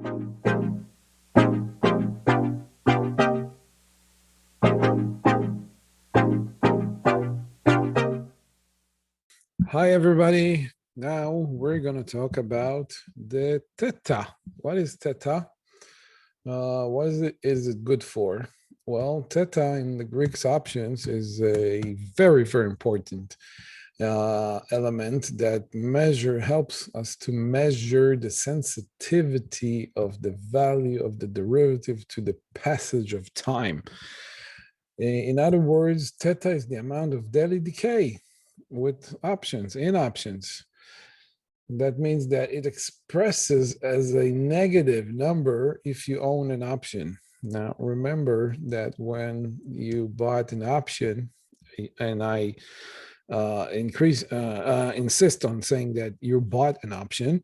Hi, everybody. Now we're going to talk about the theta. What is theta? What is it good for? Well, theta in the Greek options is a very, very important element that helps us to measure the sensitivity of the value of the derivative to the passage of time. In other words, theta is the amount of daily decay with options, in options. That means that it expresses as a negative number if you own an option. Now, remember that when you bought an option, and I insist on saying that you bought an option,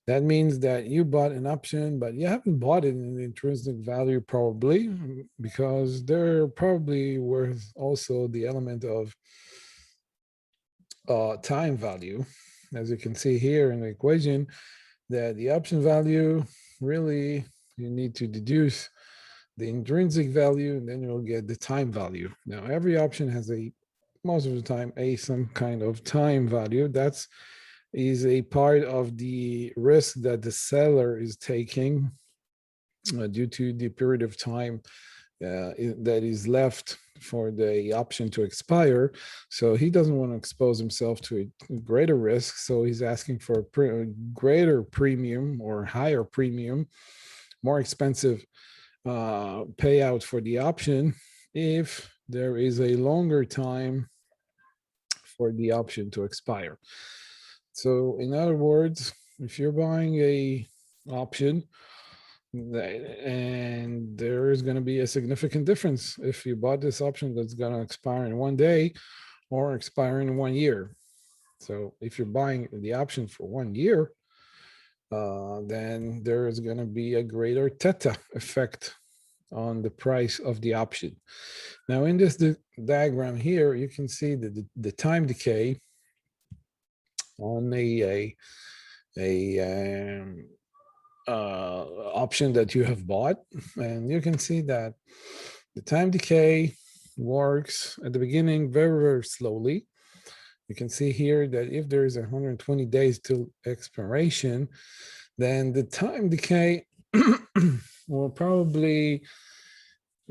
that means that you bought an option, but you haven't bought it in the intrinsic value probably, because they're probably worth also the element of time value. As you can see here in the equation, that the option value, really, you need to deduce the intrinsic value, and then you'll get the time value. Now, every option has most of the time, some kind of time value. That is a part of the risk that the seller is taking due to the period of time that is left for the option to expire. So he doesn't want to expose himself to a greater risk. So he's asking for a greater premium or higher premium, more expensive payout for the option if there is a longer time for the option to expire. So in other words, if you're buying a option, and there is going to be a significant difference if you bought this option that's going to expire in 1 day or expire in 1 year. So if you're buying the option for 1 year, then there is going to be a greater theta effect on the price of the option. Now, in this diagram here, you can see the time decay on option that you have bought, and you can see that the time decay works at the beginning very, very slowly. You can see here that if there is 120 days till expiration, then the time decay will probably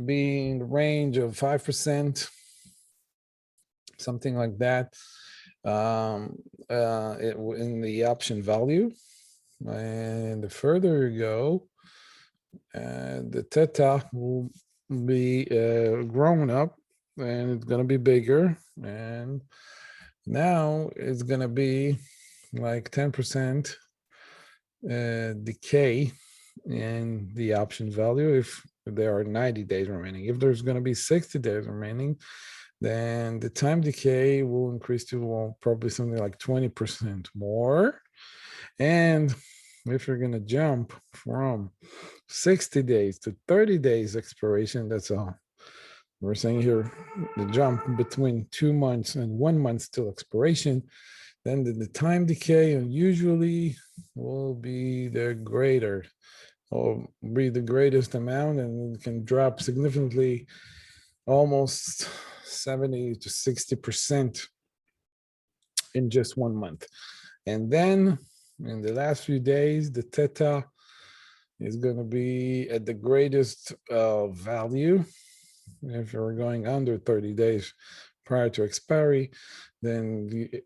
be in the range of 5%, something like that, in the option value. And the further you go, the theta will be grown up, and it's going to be bigger. And now it's going to be like 10% decay in the option value if there are 90 days remaining. If there's going to be 60 days remaining, then the time decay will increase to probably something like 20% more. And if you're going to jump from 60 days to 30 days expiration, that's all. We're saying here the jump between 2 months and 1 month till expiration, then the time decay usually will be the greater, or be the greatest amount, and it can drop significantly, almost 70 to 60% in just 1 month. And then in the last few days, the theta is going to be at the greatest value. If you're going under 30 days prior to expiry, then the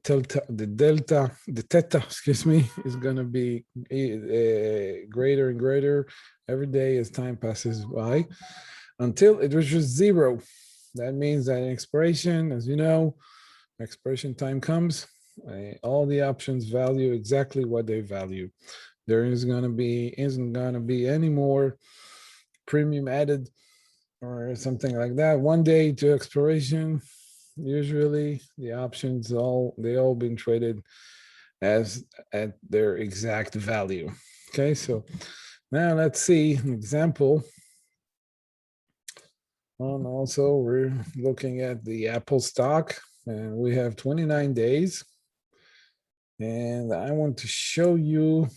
theta, excuse me, is going to be greater and greater every day as time passes by until it reaches zero. That means that in expiration, as you know, expiration time comes, all the options value exactly what they value. There isn't going to be any more premium added or something like that. 1 day to expiration, usually the options they all been traded as at their exact value. Okay, so now let's see an example. And also we're looking at the Apple stock, and we have 29 days. And I want to show you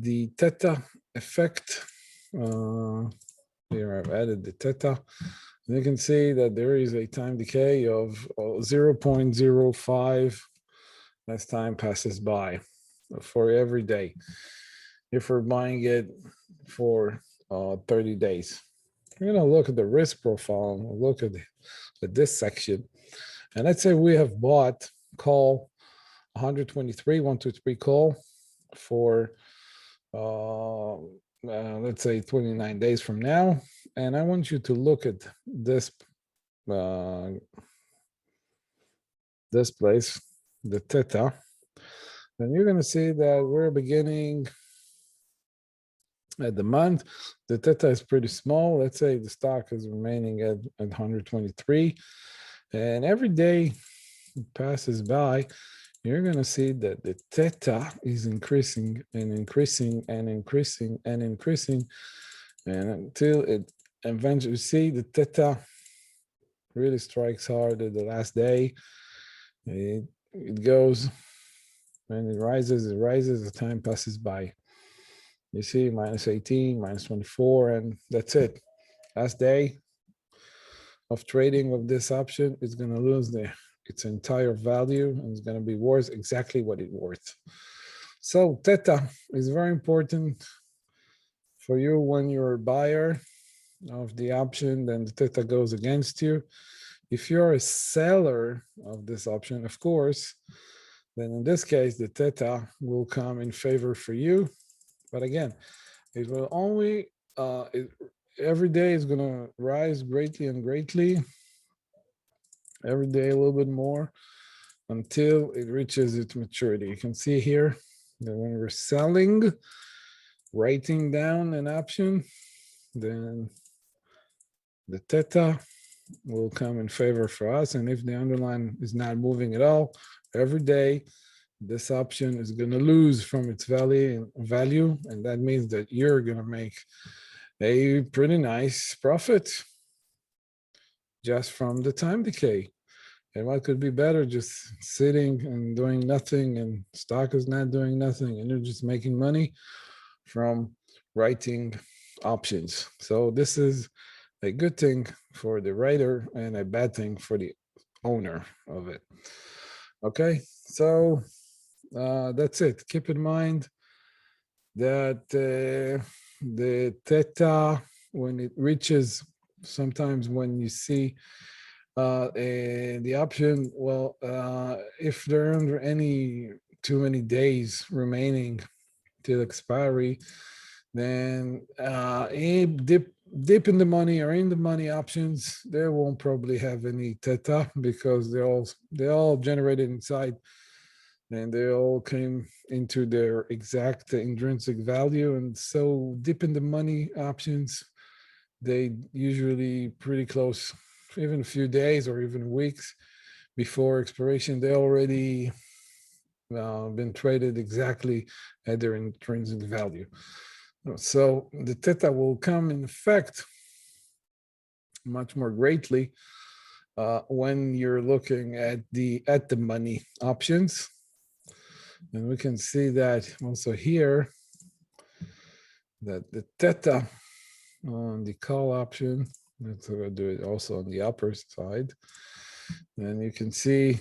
the theta effect. Here I've added the theta. And you can see that there is a time decay of 0.05 as time passes by for every day. If we're buying it for 30 days. We're going to look at the risk profile and look at this section. And let's say we have bought call 123, 123 call for let's say 29 days from now. And I want you to look at this this place, the theta, and you're going to see that we're beginning at the month. The theta is pretty small. Let's say the stock is remaining at 123, and every day it passes by, you're going to see that the theta is increasing and increasing and increasing and increasing, and until it eventually, see the theta really strikes hard at the last day. It goes, when it rises, as time passes by. You see minus 18, minus 24, and that's it. Last day of trading of this option is going to lose its entire value, and it's going to be worth exactly what it's worth. So theta is very important for you when you're a buyer of the option, then the theta goes against you. If you're a seller of this option, of course, then in this case, the theta will come in favor for you. But again, it will only, every day is going to rise greatly and greatly, every day a little bit more, until it reaches its maturity. You can see here that when we're selling, writing down an option, then the theta will come in favor for us. And if the underline is not moving at all, every day, this option is going to lose from its value, and that means that you're going to make a pretty nice profit just from the time decay. And what could be better, just sitting and doing nothing, and stock is not doing nothing, and you're just making money from writing options. So this is a good thing for the writer and a bad thing for the owner of it. Okay, so that's it. Keep in mind that the theta, when it reaches, sometimes when you see the option, well, if there aren't any too many days remaining till expiry, then a dip in the money or in the money options, they won't probably have any theta because they all generated inside, and they all came into their exact intrinsic value. And so dip in the money options, they usually pretty close, even a few days or even weeks before expiration, they already been traded exactly at their intrinsic value. So the theta will come in effect much more greatly when you're looking at the money options. And we can see that also here, that the theta on the call option, let's do it also on the upper side. And you can see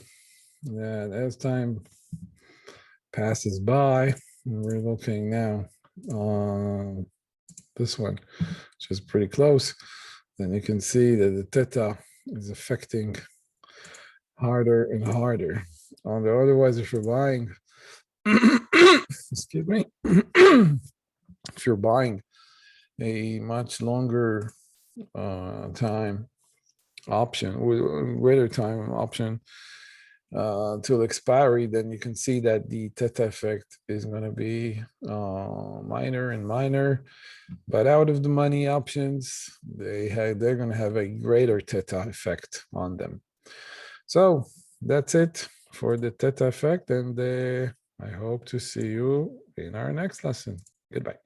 that as time passes by, we're looking now on this one, which is pretty close, then you can see that the theta is affecting harder and harder. Otherwise, if you're buying, excuse me, if you're buying a much longer time option, with greater time option till expiry, then you can see that the theta effect is going to be minor and minor. But out of the money options, they're going to have a greater theta effect on them. So that's it for the theta effect, and I hope to see you in our next lesson. Goodbye.